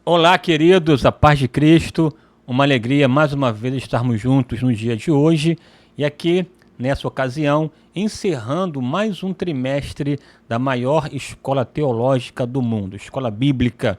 Olá, queridos, a paz de Cristo, uma alegria mais uma vez estarmos juntos no dia de hoje e aqui, nessa ocasião, encerrando mais um trimestre da maior escola teológica do mundo, escola bíblica.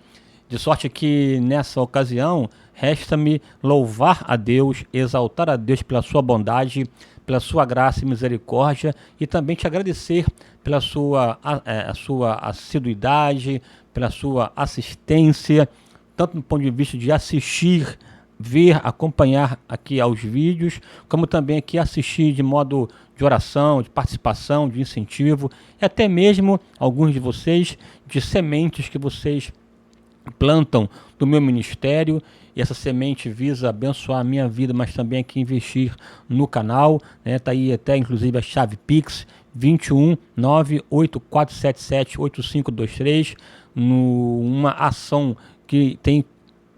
De sorte que nessa ocasião, resta-me louvar a Deus, exaltar a Deus pela sua bondade, pela sua graça e misericórdia e também te agradecer pela a sua assiduidade, pela sua assistência, tanto do ponto de vista de assistir, ver, acompanhar aqui aos vídeos, como também aqui assistir de modo de oração, de participação, de incentivo, e até mesmo alguns de vocês, de sementes que vocês plantam do meu ministério, e essa semente visa abençoar a minha vida, mas também aqui investir no canal, né? Tá aí até inclusive a chave Pix 21 98477 8523, numa ação que tem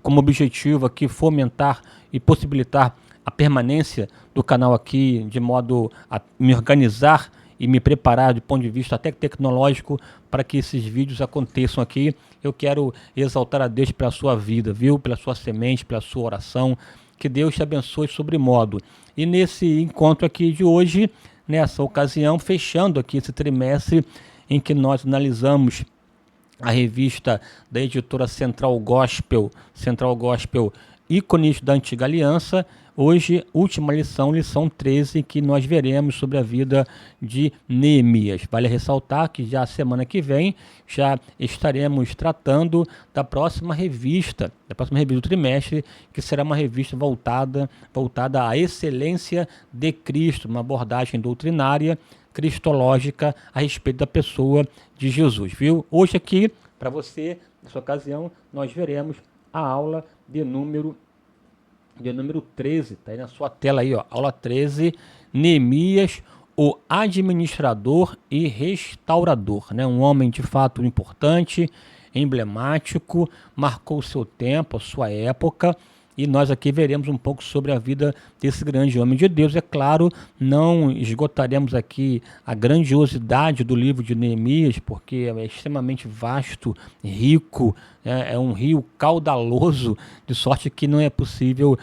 como objetivo aqui fomentar e possibilitar a permanência do canal aqui, de modo a me organizar e me preparar do ponto de vista até tecnológico para que esses vídeos aconteçam aqui. Eu quero exaltar a Deus pela sua vida, viu? Pela sua semente, pela sua oração. Que Deus te abençoe sobremodo. E nesse encontro aqui de hoje, nessa ocasião, fechando aqui esse trimestre em que nós analisamos a revista da editora Central Gospel, ícones da Antiga Aliança. Hoje, última lição, lição 13, que nós veremos sobre a vida de Neemias. Vale ressaltar que já semana que vem já estaremos tratando da próxima revista do trimestre, que será uma revista voltada à excelência de Cristo, uma abordagem doutrinária cristológica a respeito da pessoa de Jesus, viu? Hoje aqui, para você, nessa ocasião, nós veremos a aula de número 13, tá aí na sua tela aí, ó, aula 13, Neemias, o administrador e restaurador, né? Um homem de fato importante, emblemático, marcou o seu tempo, a sua época, e nós aqui veremos um pouco sobre a vida desse grande homem de Deus. É claro, não esgotaremos aqui a grandiosidade do livro de Neemias, porque é extremamente vasto, rico, é um rio caudaloso, de sorte que não é possível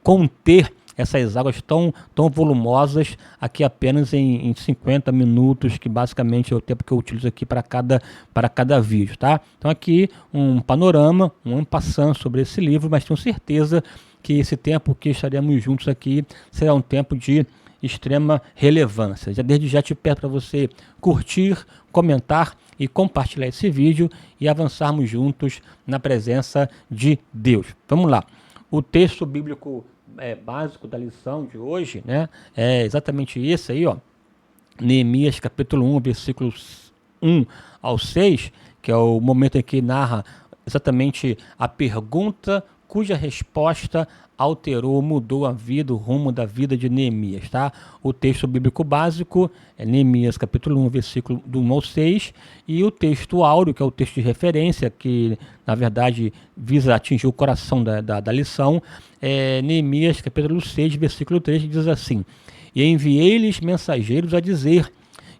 conter essas águas tão volumosas aqui apenas em 50 minutos, que basicamente é o tempo que eu utilizo aqui para cada vídeo, tá? Então aqui um panorama, um en passant sobre esse livro, mas tenho certeza que esse tempo que estaremos juntos aqui será um tempo de extrema relevância. Desde já te peço para você curtir, comentar e compartilhar esse vídeo e avançarmos juntos na presença de Deus. Vamos lá. O texto bíblico básico da lição de hoje, né, é exatamente esse aí, ó, Neemias capítulo 1, versículos 1 ao 6, que é o momento em que narra exatamente a pergunta cuja resposta alterou, mudou a vida, o rumo da vida de Neemias, tá? O texto bíblico básico é Neemias capítulo 1, versículo do 1 ao 6, e o texto áureo, que é o texto de referência, que na verdade visa atingir o coração da lição, é Neemias capítulo 6, versículo 3, que diz assim: E enviei-lhes mensageiros a dizer: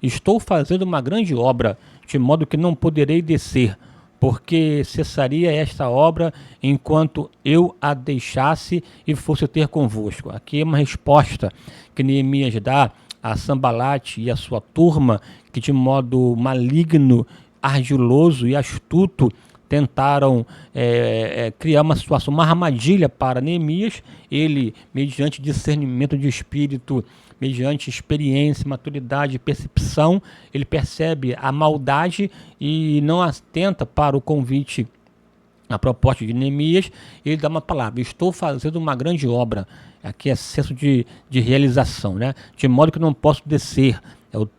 Estou fazendo uma grande obra, de modo que não poderei descer, porque cessaria esta obra enquanto eu a deixasse e fosse ter convosco. Aqui é uma resposta que Neemias dá a Sanbalate e a sua turma, que de modo maligno, ardiloso e astuto tentaram criar uma situação, uma armadilha para Neemias. Ele, mediante discernimento de espírito, mediante experiência, maturidade, percepção, ele percebe a maldade e não atenta para o convite, a proposta de Neemias. Ele dá uma palavra: estou fazendo uma grande obra. Aqui é senso de realização, né? De modo que não posso descer.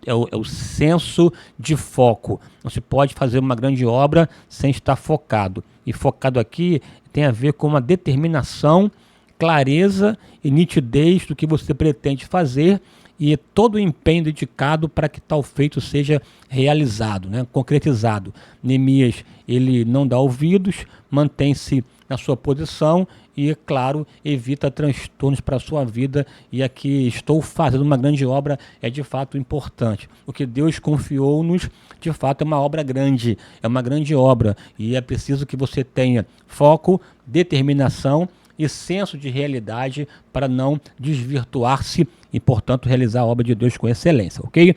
É o senso de foco. Não se pode fazer uma grande obra sem estar focado. E focado aqui tem a ver com uma determinação, clareza e nitidez do que você pretende fazer, e todo o empenho dedicado para que tal feito seja realizado, né, concretizado. Neemias, ele não dá ouvidos, mantém-se na sua posição e, claro, evita transtornos para a sua vida. E aqui estou fazendo uma grande obra, é de fato importante. O que Deus confiou-nos, de fato, é uma obra grande, é uma grande obra. E é preciso que você tenha foco, determinação e senso de realidade para não desvirtuar-se e, portanto, realizar a obra de Deus com excelência, ok?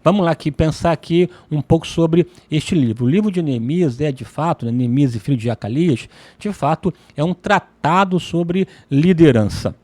Vamos lá aqui pensar aqui um pouco sobre este livro. O livro de Neemias é, de fato, Neemias e filho de Acalias, de fato, é um tratado sobre liderança.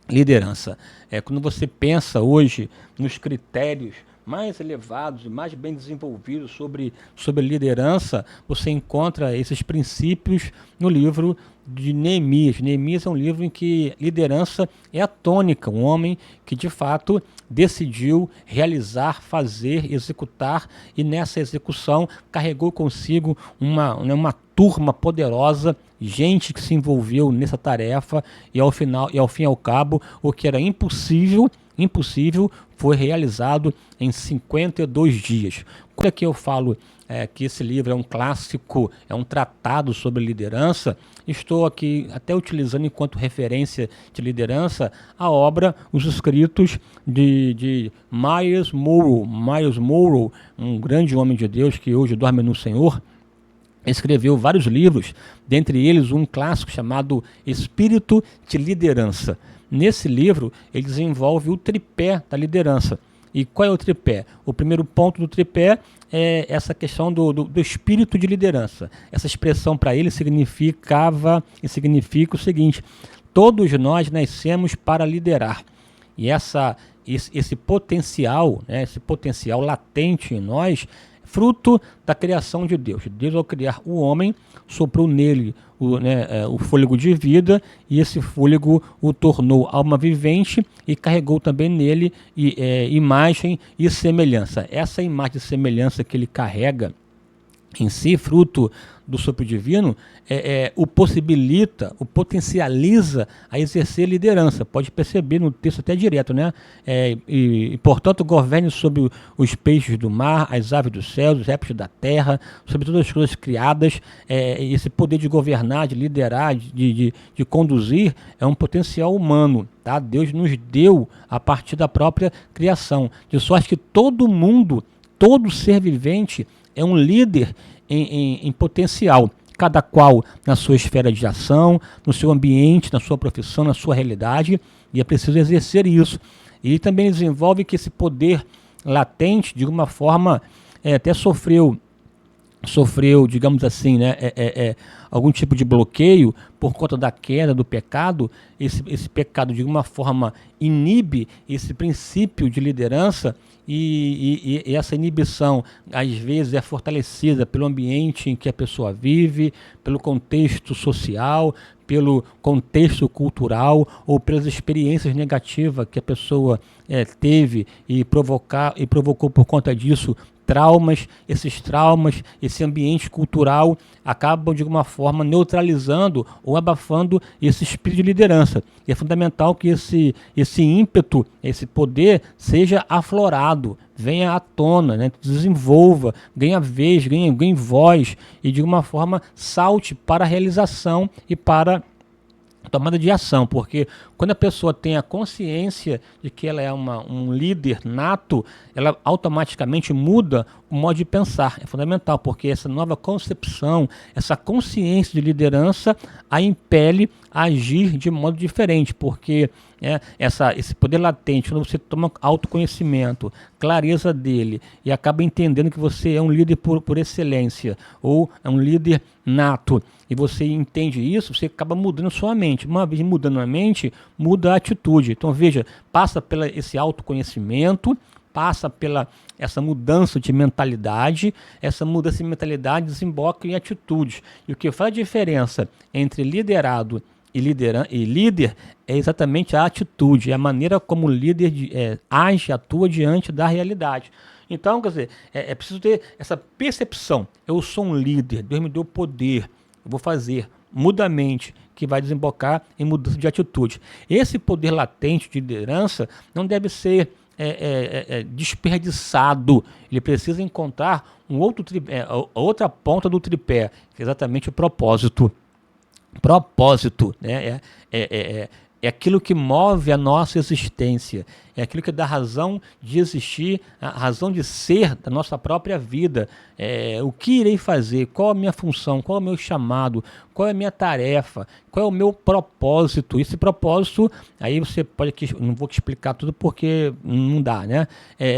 Liderança. Quando você pensa hoje nos critérios mais elevados e mais bem desenvolvidos sobre liderança, você encontra esses princípios no livro de Neemias. Neemias é um livro em que liderança é a tônica, um homem que de fato decidiu realizar, fazer, executar, e nessa execução carregou consigo uma turma poderosa, gente que se envolveu nessa tarefa, e ao final, e ao fim e ao cabo, o que era impossível foi realizado em 52 dias. Quando é que eu falo que esse livro é um clássico, é um tratado sobre liderança, estou aqui até utilizando enquanto referência de liderança a obra, os escritos de Myles Munroe. Myles Munroe, um grande homem de Deus que hoje dorme no Senhor, escreveu vários livros, dentre eles um clássico chamado Espírito de Liderança. Nesse livro, ele desenvolve o tripé da liderança. E qual é o tripé? O primeiro ponto do tripé é essa questão do espírito de liderança. Essa expressão para ele significa o seguinte: todos nós nascemos para liderar. E esse potencial, né, esse potencial latente em nós, fruto da criação de Deus. Deus, ao criar o homem, soprou nele o fôlego de vida, e esse fôlego o tornou alma vivente e carregou também nele imagem e semelhança. Essa imagem e semelhança que ele carrega em si, fruto do sopro divino, o possibilita, o potencializa a exercer liderança. Pode perceber no texto até direto, né? Portanto, governe sobre os peixes do mar, as aves dos céus, os répteis da terra, sobre todas as coisas criadas. Esse poder de governar, de liderar, de conduzir, é um potencial humano, tá? Deus nos deu a partir da própria criação, de sorte que todo mundo, todo ser vivente é um líder em potencial, cada qual na sua esfera de ação, no seu ambiente, na sua profissão, na sua realidade, e é preciso exercer isso. E também desenvolve que esse poder latente, de alguma forma, até sofreu, digamos assim, né, algum tipo de bloqueio por conta da queda, do pecado. Esse pecado, de alguma forma, inibe esse princípio de liderança, e essa inibição, às vezes, é fortalecida pelo ambiente em que a pessoa vive, pelo contexto social, pelo contexto cultural, ou pelas experiências negativas que a pessoa teve e provocou por conta disso traumas. Esses traumas, esse ambiente cultural acabam de alguma forma neutralizando ou abafando esse espírito de liderança. E é fundamental que esse ímpeto, esse poder seja aflorado, venha à tona, né? Desenvolva, ganhe vez, ganhe voz, e de alguma forma salte para a realização e para tomada de ação, porque quando a pessoa tem a consciência de que ela é um líder nato, ela automaticamente muda o modo de pensar. É fundamental, porque essa nova concepção, essa consciência de liderança a impele a agir de modo diferente, porque esse poder latente, quando você toma autoconhecimento, clareza dele, e acaba entendendo que você é um líder por excelência, ou é um líder nato, e você entende isso, você acaba mudando sua mente. Uma vez mudando a mente, muda a atitude. Então veja, passa pelo esse autoconhecimento, passa pela essa mudança de mentalidade, essa mudança de mentalidade desemboca em atitudes. E o que faz a diferença entre liderado e líder é exatamente a atitude, é a maneira como o líder age, atua diante da realidade. Então, quer dizer, é preciso ter essa percepção. Eu sou um líder, Deus me deu poder, eu vou fazer, muda a mente, que vai desembocar em mudança de atitude. Esse poder latente de liderança não deve ser desperdiçado. Ele precisa encontrar outra ponta do tripé, que é exatamente o propósito. Propósito, né? É aquilo que move a nossa existência, é aquilo que dá razão de existir, a razão de ser da nossa própria vida. O que irei fazer, qual a minha função, qual é o meu chamado, qual é a minha tarefa, qual é o meu propósito. Esse propósito, aí você pode, não vou te explicar tudo porque não dá, né?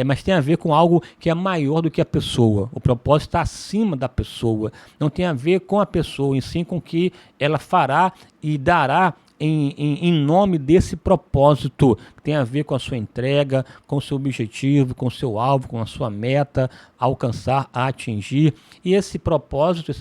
Mas tem a ver com algo que é maior do que a pessoa. O propósito está acima da pessoa, não tem a ver com a pessoa, em sim com o que ela fará e dará em nome desse propósito, que tem a ver com a sua entrega, com o seu objetivo, com o seu alvo, com a sua meta, a alcançar, a atingir. E esse propósito,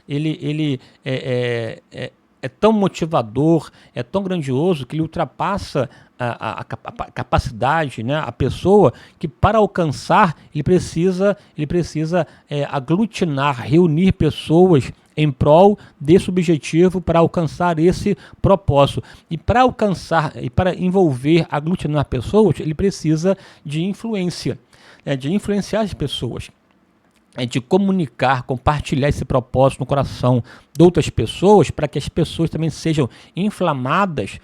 ele é tão motivador, é tão grandioso, que ele ultrapassa a capacidade, né, a pessoa, que para alcançar ele precisa aglutinar, reunir pessoas em prol desse objetivo, para alcançar esse propósito. E para alcançar e para envolver, aglutinar pessoas, ele precisa de influência, de influenciar as pessoas, de comunicar, compartilhar esse propósito no coração de outras pessoas, para que as pessoas também sejam inflamadas,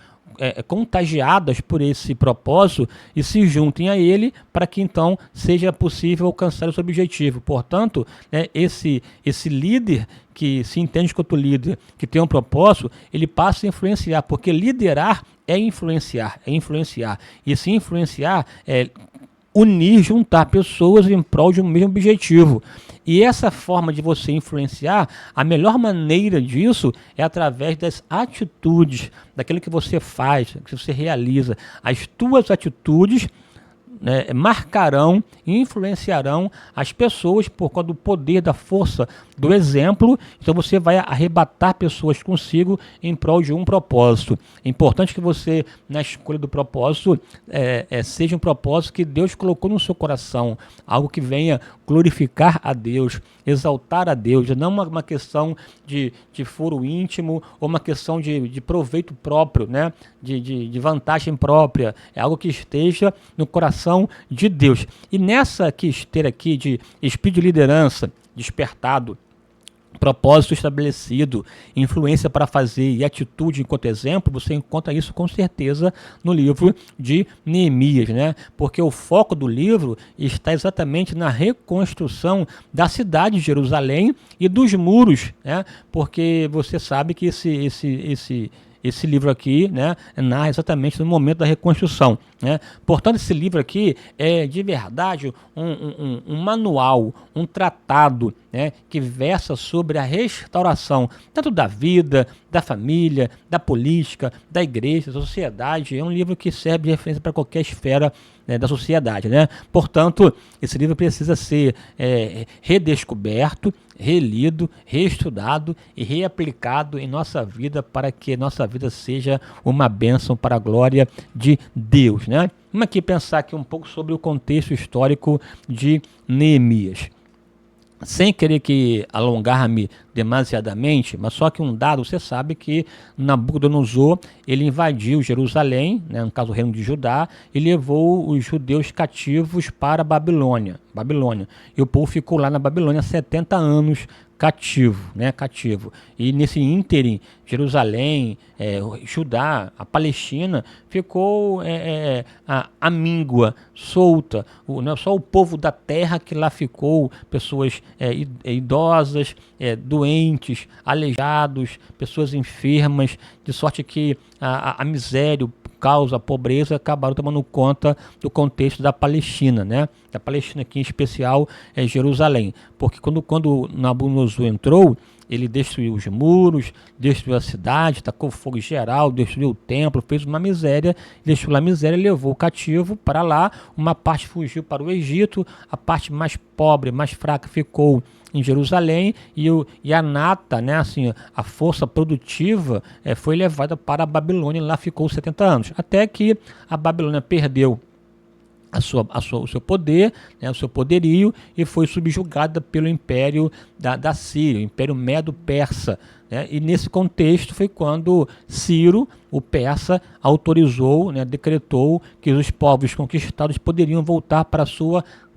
contagiadas por esse propósito e se juntem a ele, para que então seja possível alcançar esse objetivo. Portanto, esse líder que se entende quanto líder, que tem um propósito, ele passa a influenciar, porque liderar é influenciar, e se influenciar é unir, juntar pessoas em prol de um mesmo objetivo. E essa forma de você influenciar, a melhor maneira disso é através das atitudes, daquilo que você faz, que você realiza. As tuas atitudes, né, marcarão e influenciarão as pessoas por causa do poder, da força, do exemplo. Então você vai arrebatar pessoas consigo em prol de um propósito. É importante que você, na escolha do propósito, seja um propósito que Deus colocou no seu coração, algo que venha glorificar a Deus, exaltar a Deus, não uma questão de foro íntimo ou uma questão de proveito próprio, né? de vantagem própria. É algo que esteja no coração de Deus. E nessa esteira aqui de espírito de liderança despertado, propósito estabelecido, influência para fazer e atitude enquanto exemplo, você encontra isso com certeza no livro de Neemias, né? Porque o foco do livro está exatamente na reconstrução da cidade de Jerusalém e dos muros, né? Porque você sabe que esse livro aqui, né, narra exatamente no momento da reconstrução, né? Portanto, esse livro aqui é de verdade um manual, um tratado, né, que versa sobre a restauração tanto da vida, da família, da política, da igreja, da sociedade. É um livro que serve de referência para qualquer esfera, né, da sociedade, né? Portanto, esse livro precisa ser redescoberto, relido, reestudado e reaplicado em nossa vida, para que nossa vida seja uma bênção para a glória de Deus, né? Vamos aqui pensar aqui um pouco sobre o contexto histórico de Neemias. Sem querer que alongar-me demasiadamente, mas só que um dado, você sabe que Nabucodonosor, ele invadiu Jerusalém, né, no caso o reino de Judá, e levou os judeus cativos para a Babilônia. E o povo ficou lá na Babilônia 70 anos cativo, né, cativo. E nesse ínterim, Jerusalém, Judá, a Palestina, ficou amíngua, solta. Só o povo da terra que lá ficou, pessoas idosas, doentes, aleijados, pessoas enfermas, de sorte que a miséria, o caos, a pobreza acabaram tomando conta do contexto da Palestina, né? Da Palestina aqui em especial é Jerusalém, porque quando Nabucodonosor entrou, ele destruiu os muros, destruiu a cidade, tacou fogo geral, destruiu o templo, fez uma miséria, deixou lá a miséria e levou o cativo para lá. Uma parte fugiu para o Egito, a parte mais pobre, mais fraca ficou em Jerusalém, e a nata, né, assim, a força produtiva foi levada para a Babilônia, e lá ficou 70 anos, até que a Babilônia perdeu o seu poder, né, o seu poderio, e foi subjugada pelo império da Síria, o império Medo-Persa, né? E nesse contexto foi quando Ciro, o persa, autorizou, né, decretou que os povos conquistados poderiam voltar para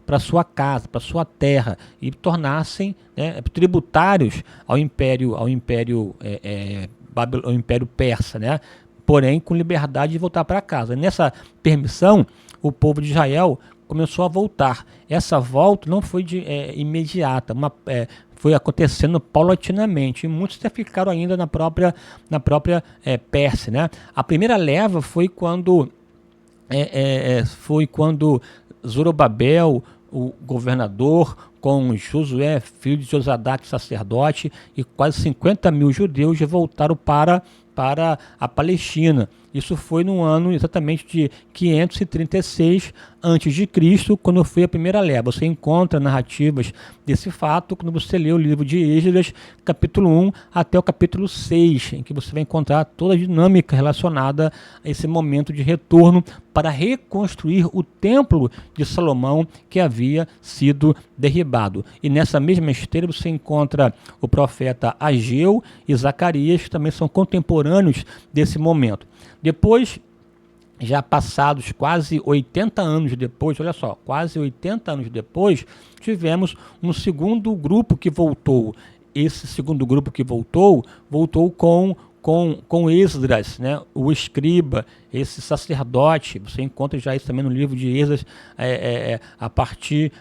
para sua casa, para sua terra, e tornassem, né, tributários ao Império ao Império Persa, né? Porém com liberdade de voltar para casa. Nessa permissão, o povo de Israel começou a voltar. Essa volta não foi imediata, foi acontecendo paulatinamente, e muitos até ficaram ainda na própria Pérsia, né? A primeira leva foi quando Zorobabel, o governador, com Josué, filho de Josadaque, sacerdote, e quase 50 mil judeus voltaram para a Palestina. Isso foi no ano exatamente de 536 a.C., quando foi a primeira leva. Você encontra narrativas desse fato quando você lê o livro de Esdras, capítulo 1 até o capítulo 6, em que você vai encontrar toda a dinâmica relacionada a esse momento de retorno para reconstruir o templo de Salomão que havia sido derribado. E nessa mesma esteira você encontra o profeta Ageu e Zacarias, que também são contemporâneos desse momento. Depois, já passados quase 80 anos depois, olha só, quase 80 anos depois, tivemos um segundo grupo que voltou. Esse segundo grupo que voltou com Esdras, né, o escriba, esse sacerdote. Você encontra já isso também no livro de Esdras, a partir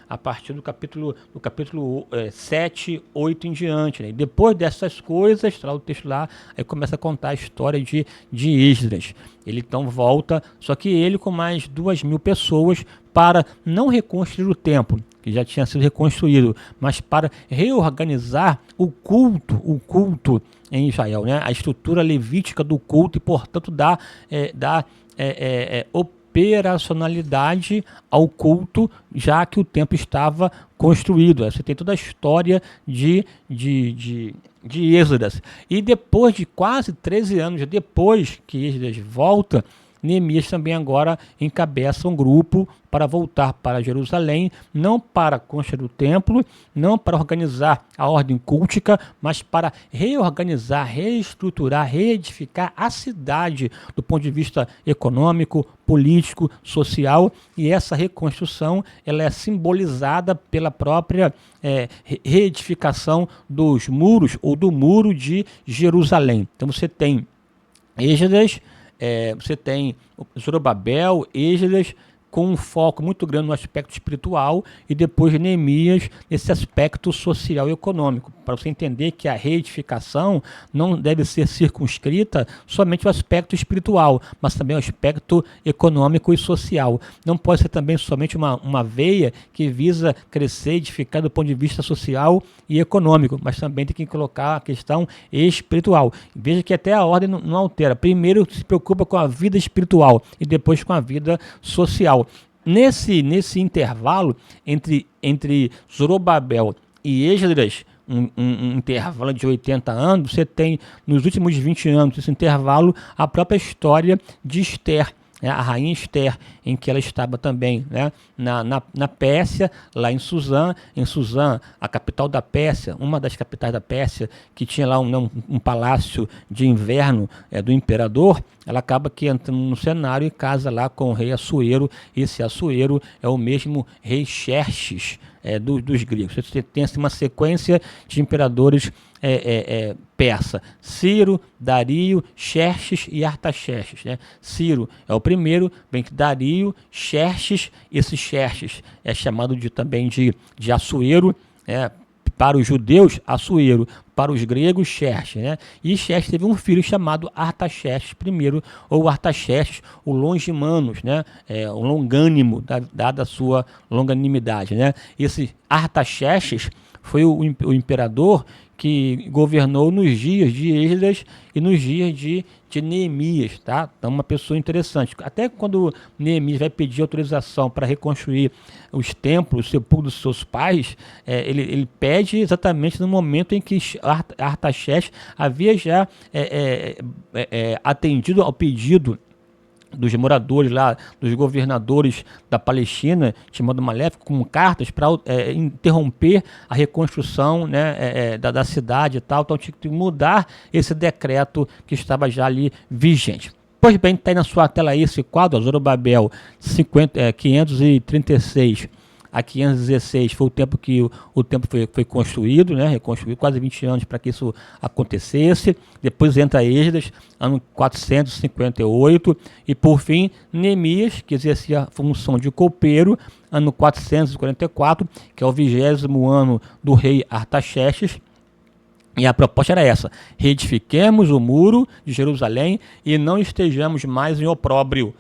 do capítulo 7, 8 em diante, né? E depois dessas coisas, está o texto lá, aí começa a contar a história de Esdras. Ele então volta, só que ele com mais 2.000 pessoas, para não reconstruir o templo, que já tinha sido reconstruído, mas para reorganizar o culto em Israel, né? A estrutura levítica do culto, e portanto dá operacionalidade ao culto, já que o templo estava construído. Você tem toda a história de Esdras. E depois de quase 13 anos depois que Esdras volta, Neemias também agora encabeça um grupo para voltar para Jerusalém, não para construir o templo, não para organizar a ordem cultica, mas para reorganizar, reestruturar, reedificar a cidade do ponto de vista econômico, político, social. E essa reconstrução ela é simbolizada pela própria reedificação dos muros, ou do muro de Jerusalém. Então você tem Esdras, você tem Zorobabel, Esdras, com um foco muito grande no aspecto espiritual, e depois Neemias nesse aspecto social e econômico, para você entender que a reedificação não deve ser circunscrita somente ao aspecto espiritual, mas também ao aspecto econômico e social. Não pode ser também somente uma veia que visa crescer e edificar do ponto de vista social e econômico, mas também tem que colocar a questão espiritual. Veja que até a ordem não altera. Primeiro se preocupa com a vida espiritual e depois com a vida social. Nesse intervalo entre Zorobabel e Esdras, um intervalo de 80 anos, você tem nos últimos 20 anos, esse intervalo, a própria história de Esther, né, a rainha Esther, em que ela estava também, né, na Pérsia, lá em Suzã, a capital da Pérsia, uma das capitais da Pérsia, que tinha lá um palácio de inverno do imperador. Ela acaba que entra no cenário e casa lá com o rei Assuero. Esse Assuero é o mesmo rei Xerxes dos gregos. Você tem assim, uma sequência de imperadores persa: Ciro, Dario, Xerxes e Artaxerxes, né? Ciro é o primeiro, vem que Dario, Xerxes. Esse Xerxes é chamado também de Assuero, para os judeus, Assuero, para os gregos, Xerxes, né? E Xerxes teve um filho chamado Artaxerxes I, ou Artaxerxes, o Longimanus, né? O longânimo, dada a sua longanimidade, né? Esse Artaxerxes foi o imperador que governou nos dias de Esdras e nos dias de Neemias, tá? Então, uma pessoa interessante. Até quando Neemias vai pedir autorização para reconstruir os templos, o sepulcro dos seus pais, ele pede exatamente no momento em que Artaxerxes havia já atendido ao pedido dos moradores lá, dos governadores da Palestina, chamado Maléfico, com cartas para interromper a reconstrução, né, da cidade e tal. Então tinha que mudar esse decreto que estava já ali vigente. Pois bem, está aí na sua tela esse quadro, Zorobabel 536 a 516 foi o tempo que o templo foi construído, né, reconstruído, quase 20 anos para que isso acontecesse. Depois entra Esdras, ano 458, e por fim Neemias, que exercia a função de copeiro, ano 444, que é o 20º ano do rei Artaxerxes. E a proposta era essa: reedifiquemos o muro de Jerusalém e não estejamos mais em opróbrio.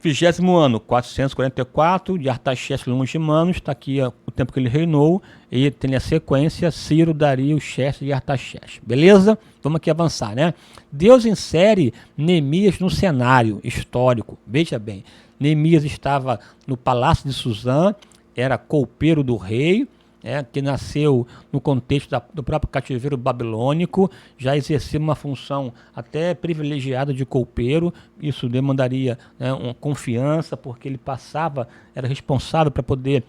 20º ano, 444, de Artaxerxes Longimanus, está aqui o tempo que ele reinou, e tem a sequência: Ciro, Dario, Xerxes e Artaxerxes. Beleza? Vamos aqui avançar, né? Deus insere Neemias no cenário histórico. Veja bem, Neemias estava no palácio de Suzã, era copeiro do rei, que nasceu no contexto do próprio cativeiro babilônico, já exercia uma função até privilegiada de copeiro. Isso demandaria, uma confiança, porque ele era responsável para poder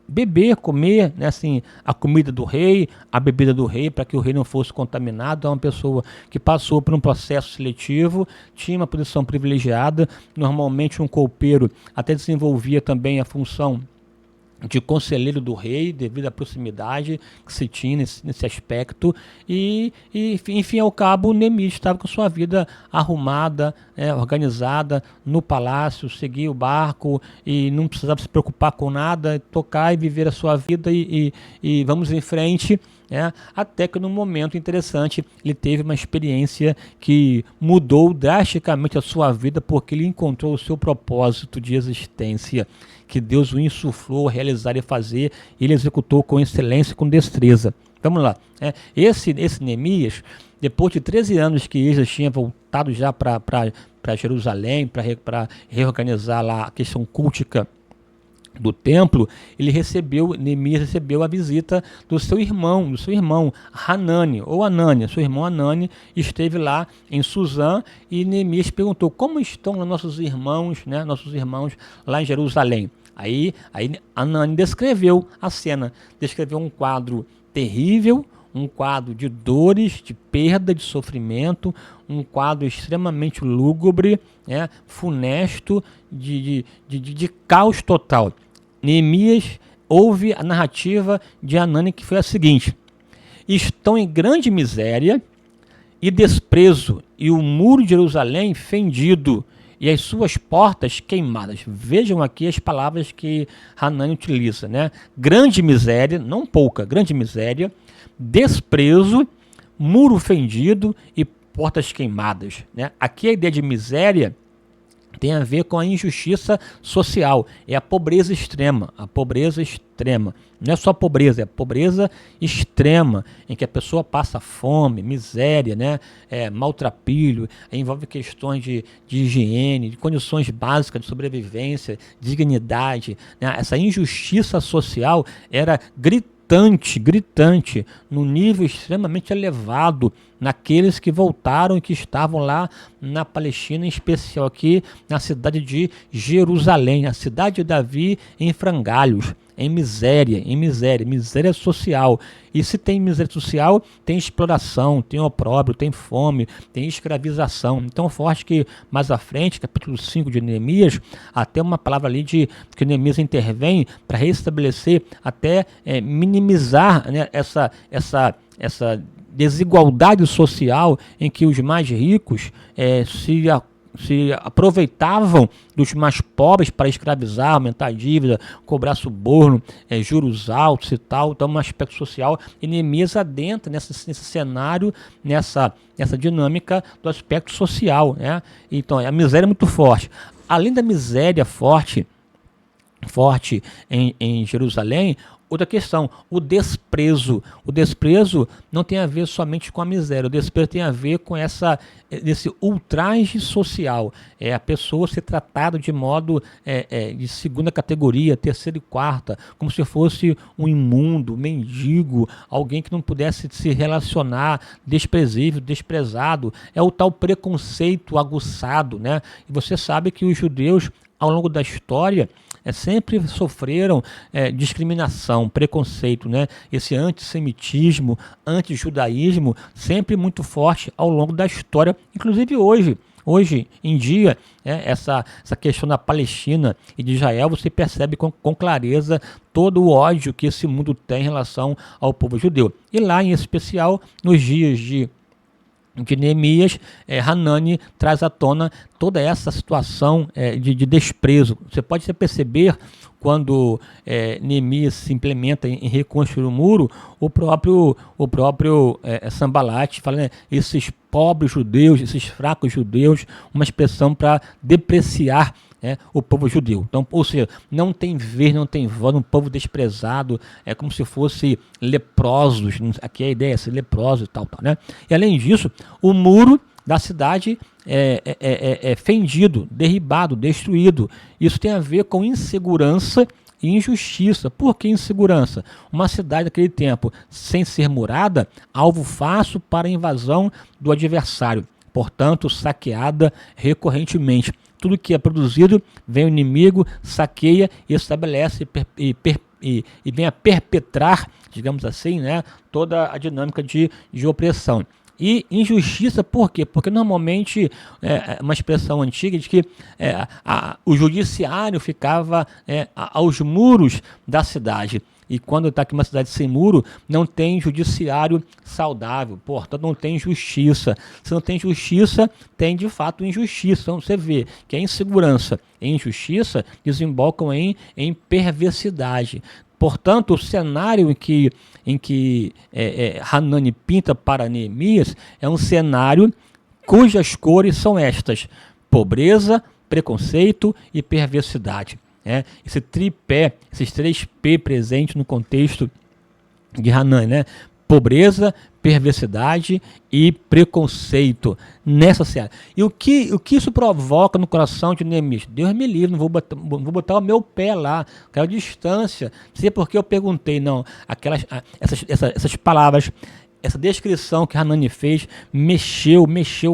beber, comer, né, assim, a comida do rei, a bebida do rei, para que o rei não fosse contaminado. É uma pessoa que passou por um processo seletivo, tinha uma posição privilegiada. Normalmente um copeiro até desenvolvia também a função de conselheiro do rei, devido à proximidade que se tinha nesse aspecto, e enfim, ao cabo, Neemias estava com sua vida arrumada, organizada no palácio, seguia o barco e não precisava se preocupar com nada, tocar e viver a sua vida e vamos em frente. Até que num momento interessante ele teve uma experiência que mudou drasticamente a sua vida, porque ele encontrou o seu propósito de existência, que Deus o insuflou a realizar e fazer, e ele executou com excelência e com destreza. Vamos lá. Esse Neemias, depois de 13 anos que Esdras tinha voltado já para Jerusalém, para reorganizar lá a questão cultica do templo, Neemias recebeu a visita do seu irmão Hanani, ou Anani. Seu irmão Anani esteve lá em Suzã, e Neemias perguntou: como estão nossos irmãos lá em Jerusalém? Aí Anani descreveu a cena, descreveu um quadro terrível, um quadro de dores, de perda, de sofrimento, um quadro extremamente lúgubre, funesto, de caos total. Neemias ouve a narrativa de Anani, que foi a seguinte: estão em grande miséria e desprezo, e o muro de Jerusalém fendido, e as suas portas queimadas. Vejam aqui as palavras que Hanani utiliza, né? Grande miséria, não pouca, grande miséria, desprezo, muro fendido e portas queimadas, né? Aqui a ideia de miséria tem a ver com a injustiça social, é a pobreza extrema, Não é só pobreza, é a pobreza extrema, em que a pessoa passa fome, miséria, né? Maltrapilho, envolve questões de higiene, de condições básicas de sobrevivência, dignidade, né? Essa injustiça social era gritante, num nível extremamente elevado naqueles que voltaram e que estavam lá na Palestina, em especial aqui na cidade de Jerusalém, a cidade de Davi, em frangalhos, em miséria social. E se tem miséria social, tem exploração, tem opróbrio, tem fome, tem escravização. Então forte que mais à frente, capítulo 5 de Neemias, até uma palavra ali que Neemias intervém para restabelecer, até minimizar, né, essa desigualdade social em que os mais ricos se aproveitavam dos mais pobres para escravizar, aumentar a dívida, cobrar suborno, juros altos e tal. Então, um aspecto social, e Neemias adentra nesse cenário, nessa dinâmica do aspecto social, né? Então, a miséria é muito forte. Além da miséria forte em Jerusalém, outra questão, o desprezo. O desprezo não tem a ver somente com a miséria, o desprezo tem a ver com esse ultraje social. A pessoa ser tratada de modo de segunda categoria, terceira e quarta, como se fosse um imundo, mendigo, alguém que não pudesse se relacionar, desprezível, desprezado. É o tal preconceito aguçado, né? E você sabe que os judeus, ao longo da história, sempre sofreram discriminação, preconceito, né? Esse antissemitismo, antijudaísmo, sempre muito forte ao longo da história, inclusive hoje. hoje em dia, essa questão da Palestina e de Israel, você percebe com clareza todo o ódio que esse mundo tem em relação ao povo judeu. E lá, em especial, nos dias de Neemias, Hanani traz à tona toda essa situação de desprezo. Você pode perceber quando Neemias se implementa em reconstruir o muro, o próprio Sanbalat fala, né, esses pobres judeus, esses fracos judeus, uma expressão para depreciar o povo judeu. Então, ou seja, não tem vez, não tem voz, um povo desprezado, é como se fosse leprosos, aqui a ideia é ser leprosos e tal, né? E além disso, o muro da cidade é fendido, derribado, destruído. Isso tem a ver com insegurança e injustiça. Por que insegurança? Uma cidade naquele tempo, sem ser murada, alvo fácil para a invasão do adversário, portanto, saqueada recorrentemente. Tudo que é produzido, vem o inimigo, saqueia e estabelece e vem a perpetrar, digamos assim, né, toda a dinâmica de opressão. E injustiça por quê? Porque normalmente, uma expressão antiga de que o judiciário ficava aos muros da cidade. E quando está aqui uma cidade sem muro, não tem judiciário saudável, portanto não tem justiça. Se não tem justiça, tem de fato injustiça. Então você vê que a insegurança e a injustiça desembocam em perversidade. Portanto, o cenário em que Hanani pinta para Neemias é um cenário cujas cores são estas: pobreza, preconceito e perversidade. Esse tripé, esses 3 P presentes no contexto de Hanani, né? Pobreza, perversidade e preconceito nessa seara. E o que isso provoca no coração de Neemias? Deus me livre, não vou botar o meu pé lá, quero distância. Não sei porque eu perguntei, não. Essas palavras, essa descrição que Hanani fez mexeu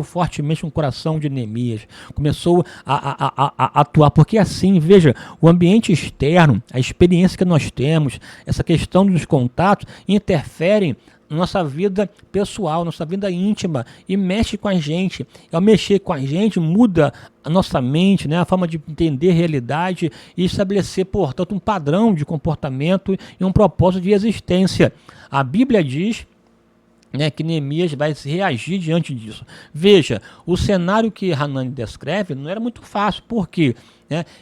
fortemente no coração de Neemias. Começou a atuar, porque assim, veja, o ambiente externo, a experiência que nós temos, essa questão dos contatos, interferem na nossa vida pessoal, nossa vida íntima, e mexe com a gente. Ao mexer com a gente, muda a nossa mente, né, a forma de entender a realidade e estabelecer, portanto, um padrão de comportamento e um propósito de existência. A Bíblia diz que Neemias vai se reagir diante disso. Veja, o cenário que Hanani descreve não era muito fácil, porque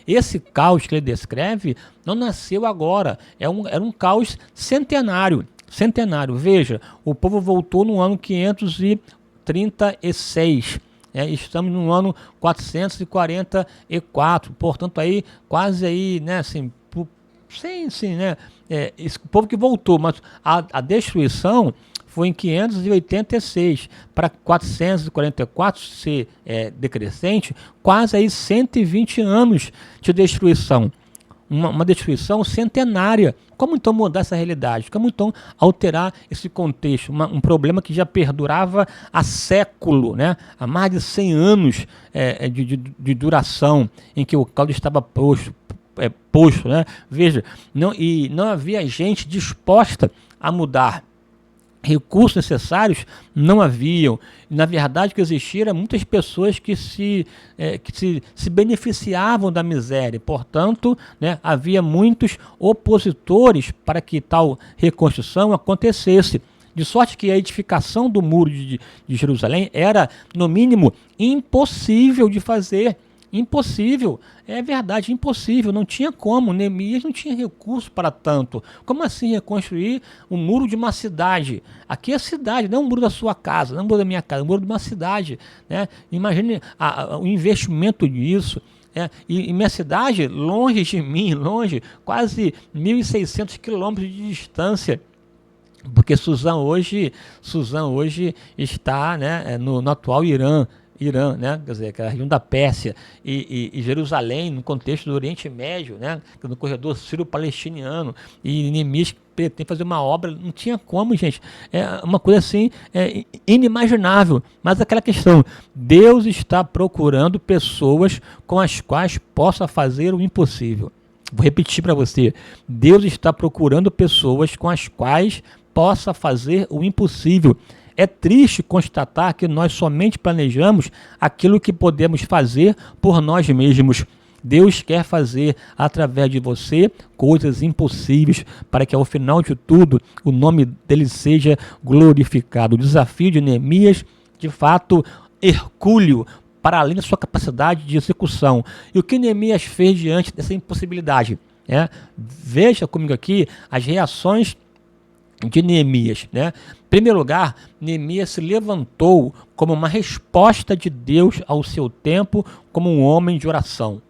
esse caos que ele descreve não nasceu agora, era um caos centenário. Veja, o povo voltou no ano 536, estamos no ano 444, portanto aí quase aí, né, assim, esse povo que voltou, mas a destruição foi em 586 para 444 ser decrescente, quase aí 120 anos de destruição. Uma destruição centenária. Como então mudar essa realidade? Como então alterar esse contexto? Um problema que já perdurava há século, né? Há mais de 100 anos de duração, em que o caldo estava posto, né? Veja, não havia gente disposta a mudar. Recursos necessários não haviam. Na verdade, o que existia eram muitas pessoas que se beneficiavam da miséria. Portanto, havia muitos opositores para que tal reconstrução acontecesse. De sorte que a edificação do muro de Jerusalém era, no mínimo, impossível de fazer. Impossível, é verdade, impossível, não tinha como, Neemias não tinha recurso para tanto. Como assim reconstruir o muro de uma cidade? Aqui é a cidade, não é o muro da sua casa, não é o muro da minha casa, é o muro de uma cidade. Imagine o investimento disso. E minha cidade, longe de mim, quase 1.600 quilômetros de distância. Porque Suzã hoje está no atual Irã, né? Quer dizer, a região da Pérsia e Jerusalém, no contexto do Oriente Médio, né? No corredor sírio-palestiniano, e Neemias pretende fazer uma obra, não tinha como, gente, uma coisa assim inimaginável, mas aquela questão, Deus está procurando pessoas com as quais possa fazer o impossível. Vou repetir para você, Deus está procurando pessoas com as quais possa fazer o impossível. É triste constatar que nós somente planejamos aquilo que podemos fazer por nós mesmos. Deus quer fazer através de você coisas impossíveis para que ao final de tudo o nome dele seja glorificado. O desafio de Neemias, de fato, hercúleo, para além da sua capacidade de execução. E o que Neemias fez diante dessa impossibilidade? Veja comigo aqui as reações de Neemias. Em primeiro lugar, Neemias se levantou como uma resposta de Deus ao seu tempo, como um homem de oração.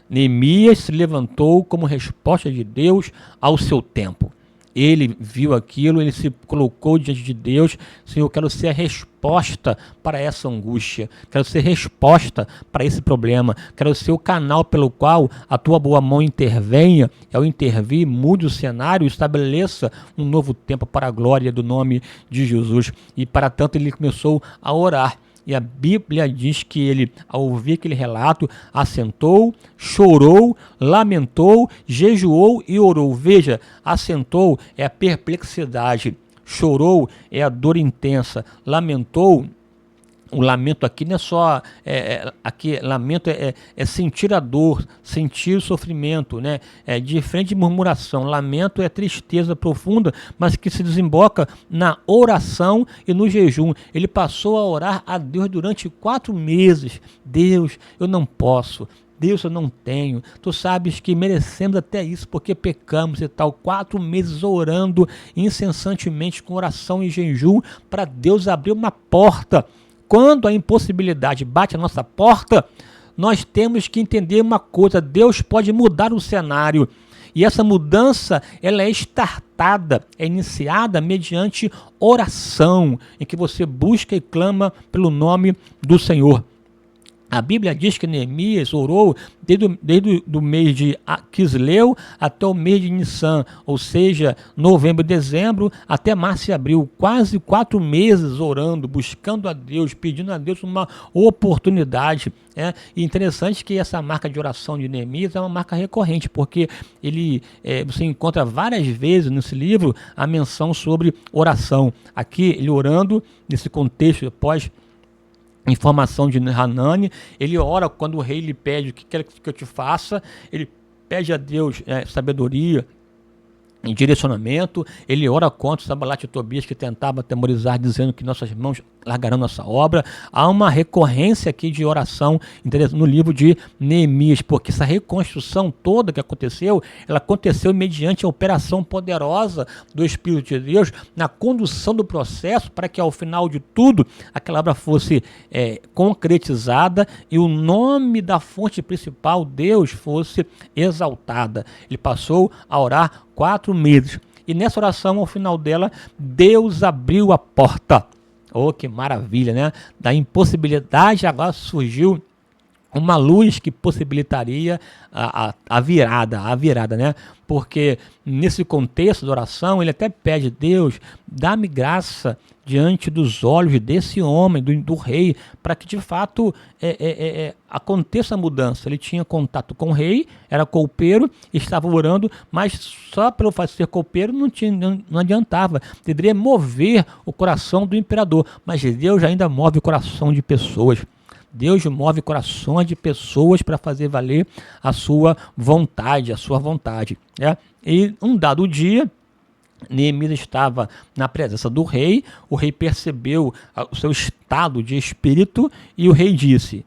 Neemias se levantou como resposta de Deus ao seu tempo. Ele viu aquilo, ele se colocou diante de Deus. Senhor, eu quero ser a resposta para essa angústia, quero ser resposta para esse problema, quero ser o canal pelo qual a tua boa mão intervenha, ao intervir, mude o cenário, estabeleça um novo tempo para a glória do nome de Jesus. E para tanto ele começou a orar. E a Bíblia diz que ele, ao ouvir aquele relato, assentou, chorou, lamentou, jejuou e orou. Veja, assentou é a perplexidade, chorou é a dor intensa, lamentou. O lamento aqui não é só, lamento é sentir a dor, sentir o sofrimento, diferente de murmuração. Lamento é tristeza profunda, mas que se desemboca na oração e no jejum. Ele passou a orar a Deus durante 4 meses. Deus, eu não posso. Deus, eu não tenho. Tu sabes que merecemos até isso porque pecamos e tal. 4 meses orando incessantemente com oração e jejum para Deus abrir uma porta. Quando a impossibilidade bate a nossa porta, nós temos que entender uma coisa: Deus pode mudar o cenário. E essa mudança, ela é startada, é iniciada mediante oração, em que você busca e clama pelo nome do Senhor. A Bíblia diz que Neemias orou desde o mês de Quisleu até o mês de Nissan, ou seja, novembro e dezembro, até março e abril, quase 4 meses orando, buscando a Deus, pedindo a Deus uma oportunidade. E interessante que essa marca de oração de Neemias é uma marca recorrente, porque você encontra várias vezes nesse livro a menção sobre oração. Aqui, ele orando, nesse contexto, após informação de Hanani, ele ora quando o rei lhe pede o que quer que eu te faça, ele pede a Deus sabedoria em direcionamento, ele ora contra Sanbalat e Tobias que tentava atemorizar, dizendo que nossas mãos largarão nossa obra. Há uma recorrência aqui de oração no livro de Neemias, porque essa reconstrução toda que aconteceu, ela aconteceu mediante a operação poderosa do Espírito de Deus na condução do processo, para que ao final de tudo aquela obra fosse concretizada e o nome da fonte principal, Deus, fosse exaltada. Ele passou a orar 4 meses. E nessa oração, ao final dela, Deus abriu a porta. Oh, que maravilha, Da impossibilidade agora surgiu uma luz que possibilitaria a virada, Porque nesse contexto da oração, ele até pede: Deus, dá-me graça diante dos olhos desse homem, do rei, para que de fato aconteça a mudança. Ele tinha contato com o rei, era copeiro, estava orando, mas só pelo fato de ser copeiro não adiantava. Deveria mover o coração do imperador, mas Deus ainda move o coração de pessoas. Deus move corações de pessoas para fazer valer a sua vontade, E um dado dia, Neemias estava na presença do rei, o rei percebeu o seu estado de espírito e o rei disse: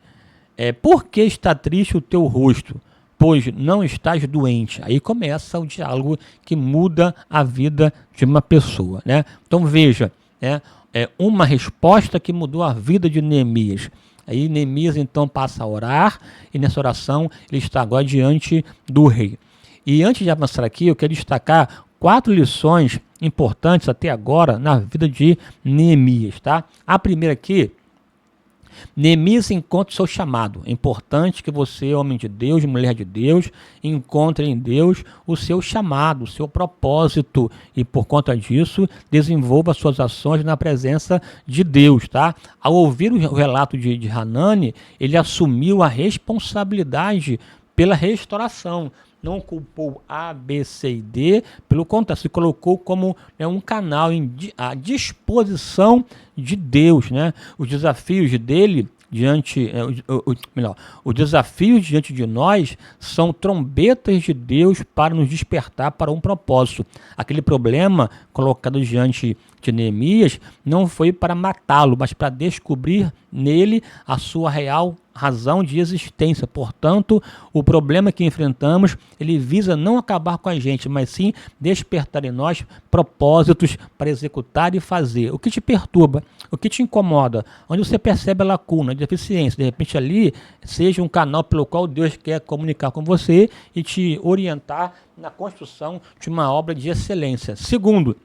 por que está triste o teu rosto? Pois não estás doente. Aí começa o diálogo que muda a vida de uma pessoa. Então veja, uma resposta que mudou a vida de Neemias. Aí Neemias então passa a orar, e nessa oração ele está agora diante do rei. E antes de avançar aqui, eu quero destacar 4 lições importantes até agora na vida de Neemias. A primeira aqui: Neemias encontra o seu chamado. É importante que você, homem de Deus, mulher de Deus, encontre em Deus o seu chamado, o seu propósito, e por conta disso desenvolva suas ações na presença de Deus. Ao ouvir o relato de Hanani, ele assumiu a responsabilidade pela restauração. não culpou A, B, C e D, pelo contrário, se colocou como, né, um canal à disposição de Deus, né? Os desafios dele diante, melhor, os desafios diante de nós são trombetas de Deus para nos despertar para um propósito. Aquele problema colocado diante de Neemias não foi para matá-lo, mas para descobrir nele a sua real razão de existência. Portanto, o problema que enfrentamos, ele visa não acabar com a gente, mas sim despertar em nós propósitos para executar e fazer. O que te perturba, o que te incomoda, onde você percebe a lacuna, a deficiência, de repente ali seja um canal pelo qual Deus quer comunicar com você e te orientar na construção de uma obra de excelência. Segundo,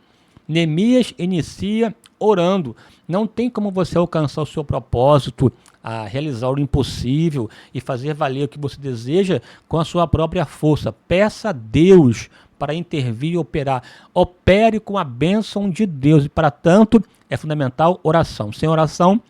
Neemias inicia orando. Não tem como você alcançar o seu propósito, a realizar o impossível e fazer valer o que você deseja com a sua própria força. Peça a Deus para intervir e operar. Opere com a bênção de Deus e, para tanto, é fundamental oração. Sem oração,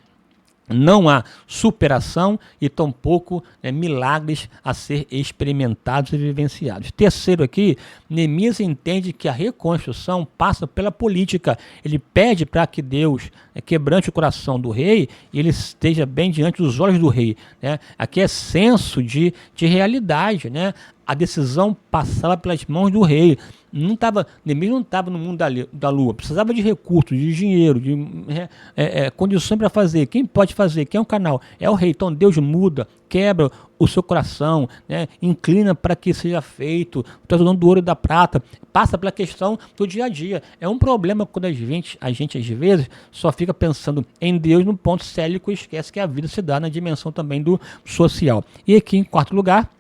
não há superação e tampouco milagres a ser experimentados e vivenciados. Terceiro aqui, Neemias entende que a reconstrução passa pela política. Ele pede para que Deus quebrante o coração do rei e ele esteja bem diante dos olhos do rei, né? Aqui é senso de realidade, né? A decisão passava pelas mãos do rei. Neemias não estava no mundo da lua, precisava de recursos, de dinheiro, de condições para fazer. Quem pode fazer? Quem é o canal? É o rei. Então Deus muda, quebra o seu coração, né? Inclina para que seja feito, traz o dono do ouro e da prata, passa pela questão do dia a dia. É um problema quando a gente às vezes só fica pensando em Deus no ponto célico e esquece que a vida se dá na dimensão também do social. E aqui em quarto lugar,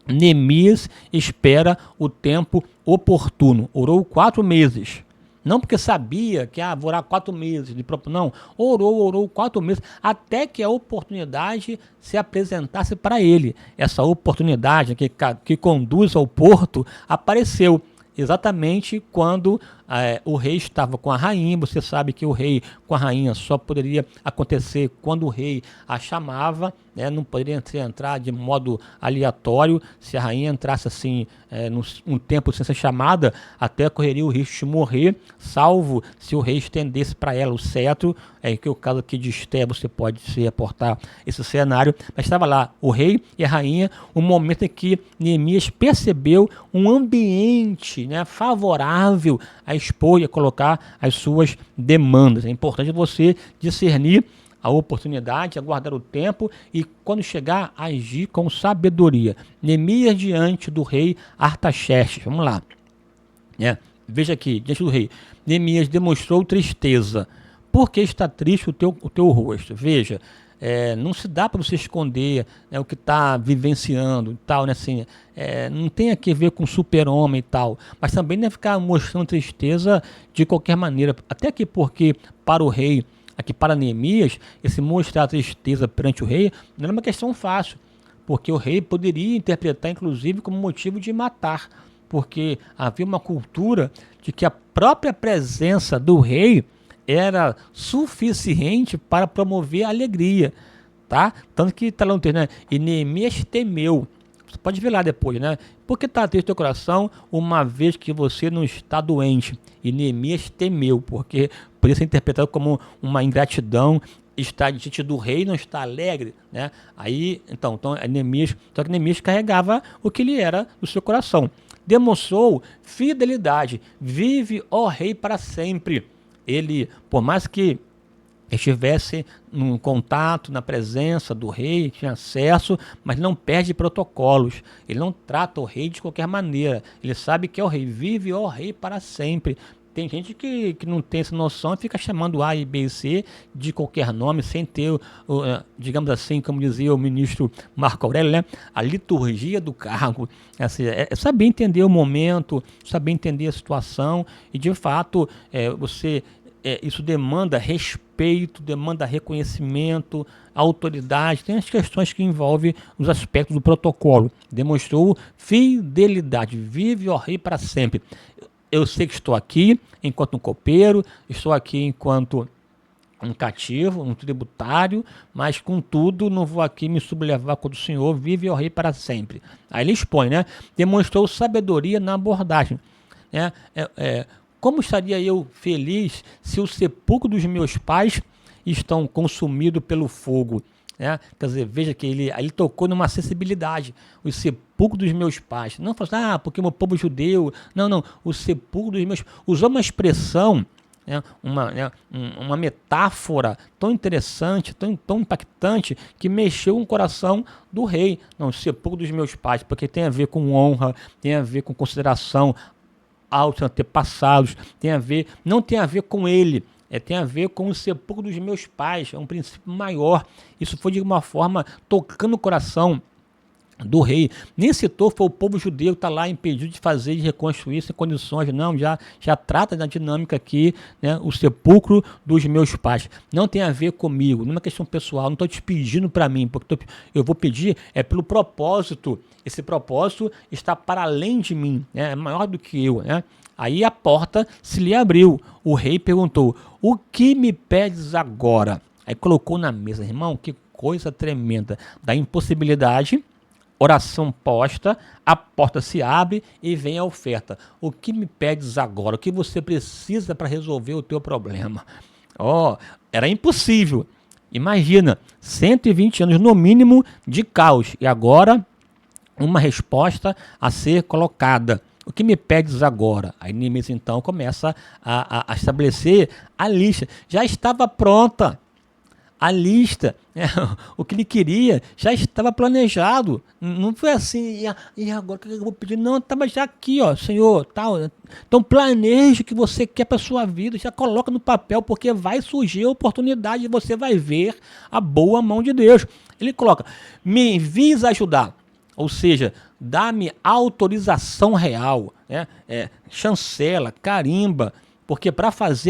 Neemias espera o tempo oportuno. Orou 4 meses. Não porque sabia que vou orar 4 meses. Não, orou 4 meses até que a oportunidade se apresentasse para ele. Essa oportunidade que conduz ao porto apareceu exatamente quando o rei estava com a rainha. Você sabe que o rei com a rainha só poderia acontecer quando o rei a chamava, né? Não poderia entrar de modo aleatório. Se a rainha entrasse assim, um tempo sem ser chamada, até correria o risco de morrer, salvo se o rei estendesse para ela o cetro. Que o caso aqui de Esté, você pode se reportar esse cenário. Mas estava lá o rei e a rainha, um momento em que Neemias percebeu um ambiente, né, favorável a expor e a colocar as suas demandas. É importante você discernir a oportunidade, aguardar o tempo e, quando chegar, agir com sabedoria. Neemias diante do rei Artaxerxes. Vamos lá. Veja aqui, diante do rei. Neemias demonstrou tristeza. Por que está triste o teu rosto? Veja, não se dá para você esconder, né, o que está vivenciando e tal, né, assim, não tem a ver com super-homem e tal, mas também não é ficar mostrando tristeza de qualquer maneira, até que porque para o rei, aqui para Neemias, esse mostrar tristeza perante o rei não era uma questão fácil, porque o rei poderia interpretar inclusive como motivo de matar, porque havia uma cultura de que a própria presença do rei era suficiente para promover a alegria, tá? Tanto que está lá no texto, né? E Neemias temeu. Você pode ver lá depois, né? Por que está triste o teu coração uma vez que você não está doente? E Neemias temeu, porque poderia ser interpretado como uma ingratidão, estar diante do rei e não estar alegre, né? Aí, então Neemias carregava o que ele era no seu coração. Demonstrou fidelidade. Vive, ó rei, para sempre. Ele, por mais que estivesse num contato, na presença do rei, tinha acesso, mas não perde protocolos. Ele não trata o rei de qualquer maneira. Ele sabe que é o rei. Vive, ó rei, para sempre. Tem gente que não tem essa noção e fica chamando A, B e C de qualquer nome, sem ter, digamos assim, como dizia o ministro Marco Aurélio, né? A liturgia do cargo. É saber entender o momento, saber entender a situação e, de fato, isso demanda respeito, demanda reconhecimento, autoridade, tem as questões que envolvem os aspectos do protocolo. Demonstrou fidelidade. Vive, ó rei, para sempre. Eu sei que estou aqui enquanto um copeiro, estou aqui enquanto um cativo, um tributário, mas contudo não vou aqui me sublevar contra o Senhor, vive o rei para sempre. Aí ele expõe, né? Demonstrou sabedoria na abordagem. Né? Como estaria eu feliz se o sepulcro dos meus pais estão consumidos pelo fogo? Né? Quer dizer, veja que ele tocou numa acessibilidade. O sepulcro dos meus pais. Não falou assim, porque o meu povo judeu. Não. O sepulcro dos meus... Usou uma expressão, uma metáfora tão interessante, tão impactante, que mexeu com o coração do rei. Não, o sepulcro dos meus pais, porque tem a ver com honra, tem a ver com consideração aos antepassados, não tem a ver com ele, tem a ver com o sepulcro dos meus pais, é um princípio maior. Isso foi de uma forma tocando o coração do rei. Nem citou, foi o povo judeu que está lá impedido de fazer, de reconstruir sem condições. Não, já trata da dinâmica aqui, né? O sepulcro dos meus pais. Não tem a ver comigo, não é uma questão pessoal, não estou te pedindo para mim, porque eu vou pedir pelo propósito. Esse propósito está para além de mim, né? É maior do que eu, né? Aí a porta se lhe abriu. O rei perguntou: o que me pedes agora? Aí colocou na mesa. Irmão, que coisa tremenda. Da impossibilidade, oração posta, a porta se abre e vem a oferta. O que me pedes agora? O que você precisa para resolver o teu problema? Era impossível. Imagina, 120 anos no mínimo de caos. E agora, uma resposta a ser colocada. O que me pedes agora? Aí Neemias então começa a estabelecer a lista. Já estava pronta a lista, o que ele queria já estava planejado. Não foi assim, e agora o que eu vou pedir? Não, estava já aqui, Senhor, tal. Então planeje o que você quer para a sua vida, já coloca no papel, porque vai surgir a oportunidade e você vai ver a boa mão de Deus. Ele coloca: me envies ajudar. Ou seja, dá-me autorização real, né? Chancela, carimba, porque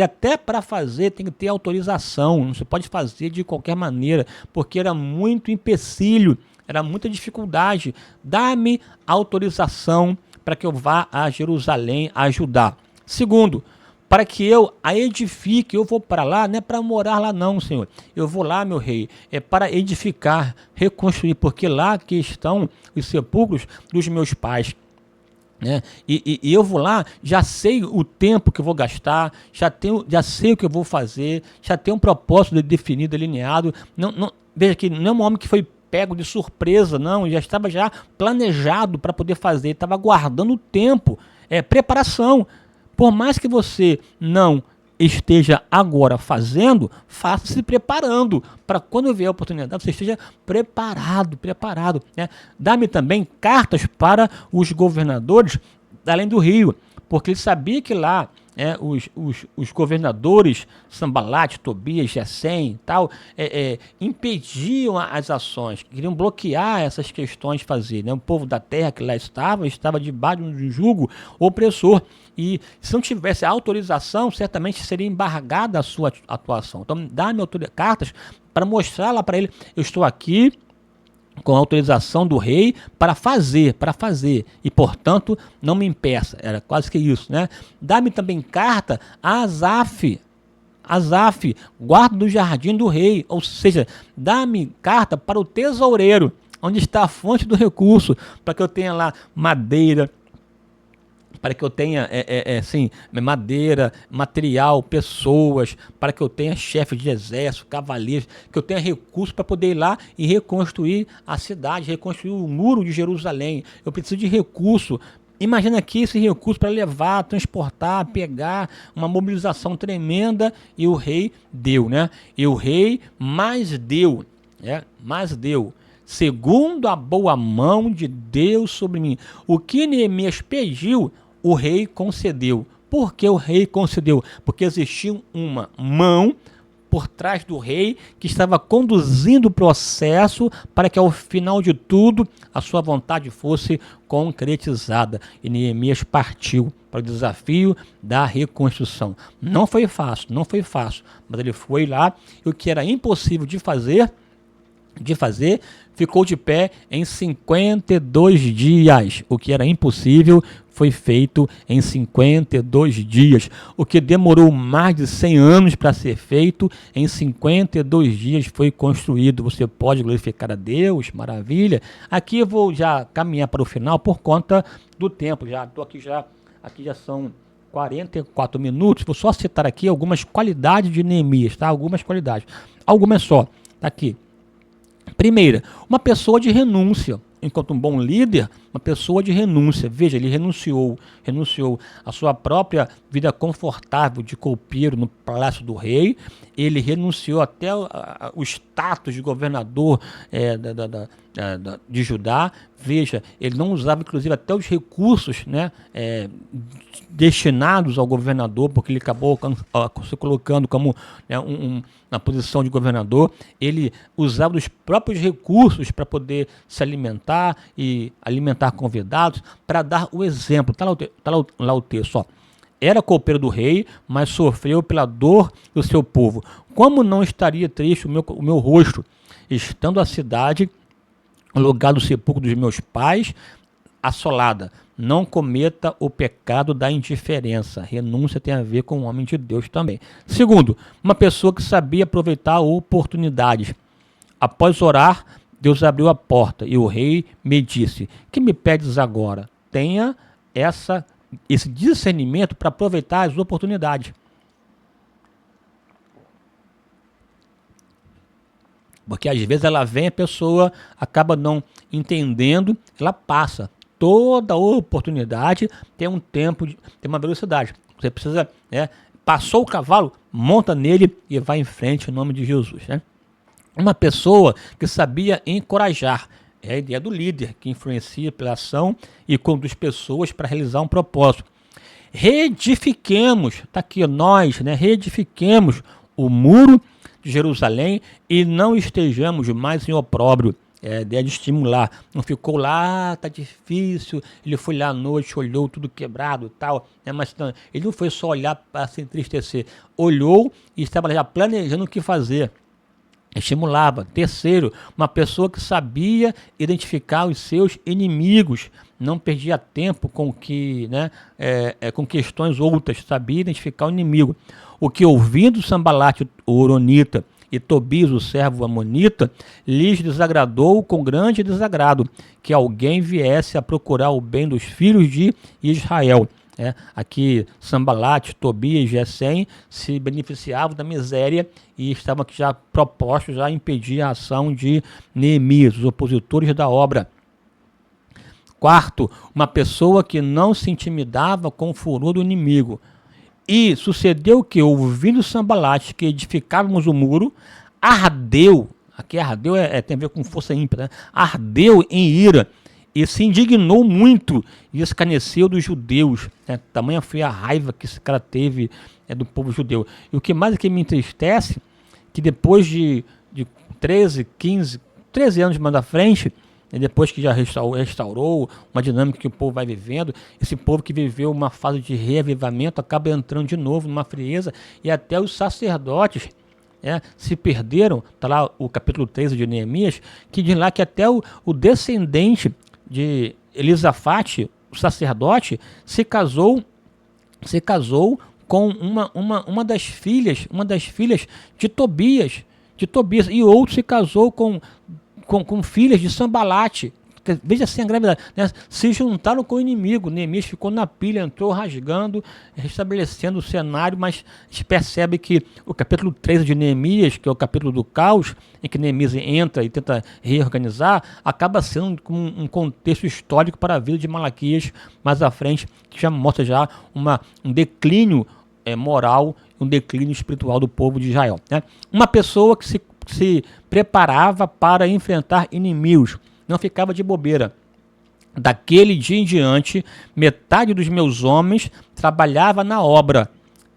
até para fazer tem que ter autorização, não se pode fazer de qualquer maneira, porque era muito empecilho, era muita dificuldade. Dá-me autorização para que eu vá a Jerusalém ajudar. Segundo, para que eu a edifique. Eu vou para lá, não é para morar lá não, Senhor. Eu vou lá, meu rei, é para edificar, reconstruir, porque lá que estão os sepulcros dos meus pais. Né? E eu vou lá, já sei o tempo que eu vou gastar, já sei o que eu vou fazer, já tenho um propósito definido, delineado. Veja que não é um homem que foi pego de surpresa, não, já estava já planejado para poder fazer, estava aguardando o tempo, preparação. Por mais que você não esteja agora fazendo, faça se preparando, para quando vier a oportunidade, você esteja preparado, né? Dá-me também cartas para os governadores além do rio, porque ele sabia que lá os governadores, Sambalate, Tobias, Gesem e tal, impediam as ações, queriam bloquear essas questões de fazer. Né? O povo da terra que lá estava debaixo de um jugo opressor. E se não tivesse autorização, certamente seria embargada a sua atuação. Então, dá-me cartas para mostrar lá para ele: eu estou aqui com a autorização do rei para fazer, e portanto não me impeça. Era quase que isso, né? Dá-me também carta a Asaf, guarda do jardim do rei, ou seja, dá-me carta para o tesoureiro, onde está a fonte do recurso, para que eu tenha lá madeira, para que eu tenha madeira, material, pessoas, para que eu tenha chefe de exército, cavaleiros, que eu tenha recursos para poder ir lá e reconstruir a cidade, reconstruir o muro de Jerusalém. Eu preciso de recurso. Imagina aqui esse recurso para levar, transportar, pegar, uma mobilização tremenda, e o rei deu, né? E o rei mais deu, segundo a boa mão de Deus sobre mim. O que Neemias pediu, o rei concedeu. Por que o rei concedeu? Porque existia uma mão por trás do rei que estava conduzindo o processo para que ao final de tudo a sua vontade fosse concretizada. E Neemias partiu para o desafio da reconstrução. Não foi fácil, mas ele foi lá, e o que era impossível de fazer, de fazer, ficou de pé em 52 dias. O que era impossível foi feito em 52 dias. O que demorou mais de 100 anos para ser feito, em 52 dias foi construído. Você pode glorificar a Deus, maravilha. Aqui eu vou já caminhar para o final por conta do tempo. Já estou aqui já são 44 minutos. Vou só citar aqui algumas qualidades de Neemias, tá? Algumas qualidades. Algumas só. Tá aqui. Primeira, uma pessoa de renúncia. Enquanto um bom líder, uma pessoa de renúncia. Veja, ele renunciou à sua própria vida confortável de copeiro no palácio do rei. Ele renunciou até o status de governador de Judá. Veja, ele não usava inclusive até os recursos, né, destinados ao governador, porque ele acabou se colocando como, né, na posição de governador. Ele usava os próprios recursos para poder se alimentar e alimentar convidados, para dar o exemplo. Está lá o texto, ó. Era copeiro do rei, mas sofreu pela dor do seu povo. Como não estaria triste o meu rosto, estando a cidade, o lugar do sepulcro dos meus pais, assolada? Não cometa o pecado da indiferença. Renúncia tem a ver com o homem de Deus também. Segundo, uma pessoa que sabia aproveitar oportunidades. Após orar, Deus abriu a porta e o rei me disse: que me pedes agora? Tenha esse discernimento para aproveitar as oportunidades. Porque às vezes ela vem, a pessoa acaba não entendendo, ela passa. Toda oportunidade tem um tempo, tem uma velocidade. Você precisa, passou o cavalo, monta nele e vai em frente em nome de Jesus, né? Uma pessoa que sabia encorajar. É a ideia do líder, que influencia pela ação e conduz pessoas para realizar um propósito. Reedifiquemos, está aqui nós, né? Reedifiquemos o muro de Jerusalém e não estejamos mais em opróbrio. É a ideia de estimular. Não ficou lá, tá difícil. Ele foi lá à noite, olhou tudo quebrado e tal. Mas não, ele não foi só olhar para se entristecer. Olhou e estava já planejando o que fazer. Estimulava. Terceiro, uma pessoa que sabia identificar os seus inimigos, não perdia tempo com com questões outras, sabia identificar o inimigo. O que, ouvindo Sambalate, o Horonita, e Tobias, o servo amonita, lhes desagradou com grande desagrado que alguém viesse a procurar o bem dos filhos de Israel. Aqui Sambalate, Tobias e Gesem se beneficiavam da miséria e estavam aqui já propostos a impedir a ação de Neemias, os opositores da obra. Quarto, uma pessoa que não se intimidava com o furor do inimigo. E sucedeu que, ouvindo Sambalate que edificávamos o muro, ardeu, aqui ardeu tem a ver com força ímpia, né? Ardeu em ira e se indignou muito e escarneceu dos judeus. Tamanha foi a raiva que esse cara teve do povo judeu. E o que mais me entristece, que depois de 13 anos mais à frente, depois que já restaurou uma dinâmica que o povo vai vivendo, esse povo que viveu uma fase de reavivamento acaba entrando de novo numa frieza, e até os sacerdotes se perderam. Está lá o capítulo 13 de Neemias, que diz lá que até o descendente de Elisafate, o sacerdote, se casou com uma das filhas de Tobias, e outro se casou com filhas de Sambalate. Veja assim a gravidade, né? Se juntaram com o inimigo. Neemias ficou na pilha, entrou rasgando, restabelecendo o cenário, mas a gente percebe que o capítulo 13 de Neemias, que é o capítulo do caos, em que Neemias entra e tenta reorganizar, acaba sendo um contexto histórico para a vida de Malaquias mais à frente, que já mostra já um declínio moral, um declínio espiritual do povo de Israel, né? Uma pessoa que se preparava para enfrentar inimigos, não ficava de bobeira. Daquele dia em diante, metade dos meus homens trabalhava na obra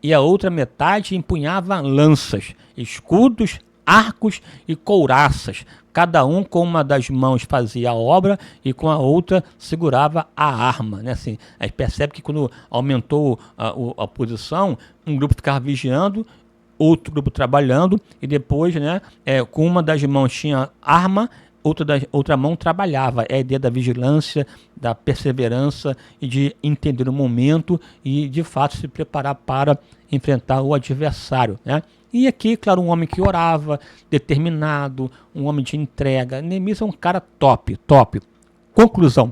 e a outra metade empunhava lanças, escudos, arcos e couraças. Cada um com uma das mãos fazia a obra e com a outra segurava a arma, né? Assim, a gente percebe que quando aumentou a posição, um grupo ficava vigiando, outro grupo trabalhando, e depois, né, com uma das mãos tinha arma, outra mão trabalhava. É a ideia da vigilância, da perseverança e de entender o momento e, de fato, se preparar para enfrentar o adversário, né? E aqui, claro, um homem que orava, determinado, um homem de entrega. Neemias é um cara top, top. Conclusão.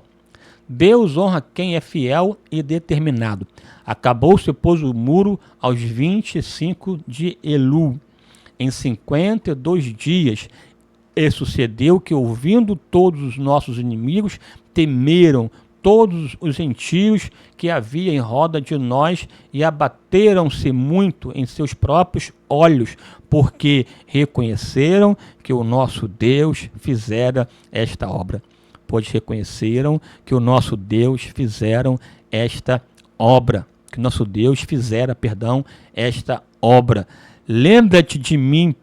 Deus honra quem é fiel e determinado. Acabou-se, pois, o muro aos 25 de Elul. Em 52 dias, e sucedeu que, ouvindo todos os nossos inimigos, temeram todos os gentios que havia em roda de nós e abateram-se muito em seus próprios olhos, porque reconheceram que o nosso Deus fizera esta obra. Pois reconheceram que o nosso Deus fizeram esta obra. Que o nosso Deus fizera, esta obra. Lembra-te de mim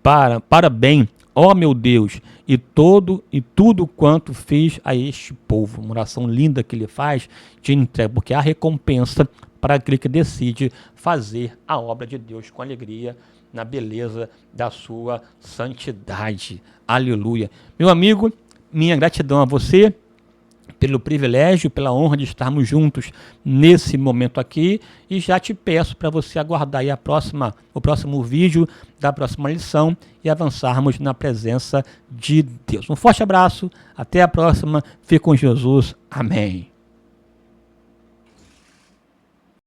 para bem, ó meu Deus, e tudo quanto fiz a este povo. Uma oração linda que ele faz de entrega, porque há recompensa para aquele que decide fazer a obra de Deus com alegria, na beleza da sua santidade. Aleluia. Meu amigo, minha gratidão a você pelo privilégio, pela honra de estarmos juntos nesse momento aqui, e já te peço para você aguardar aí o próximo vídeo da próxima lição e avançarmos na presença de Deus. Um forte abraço, até a próxima, fique com Jesus, amém.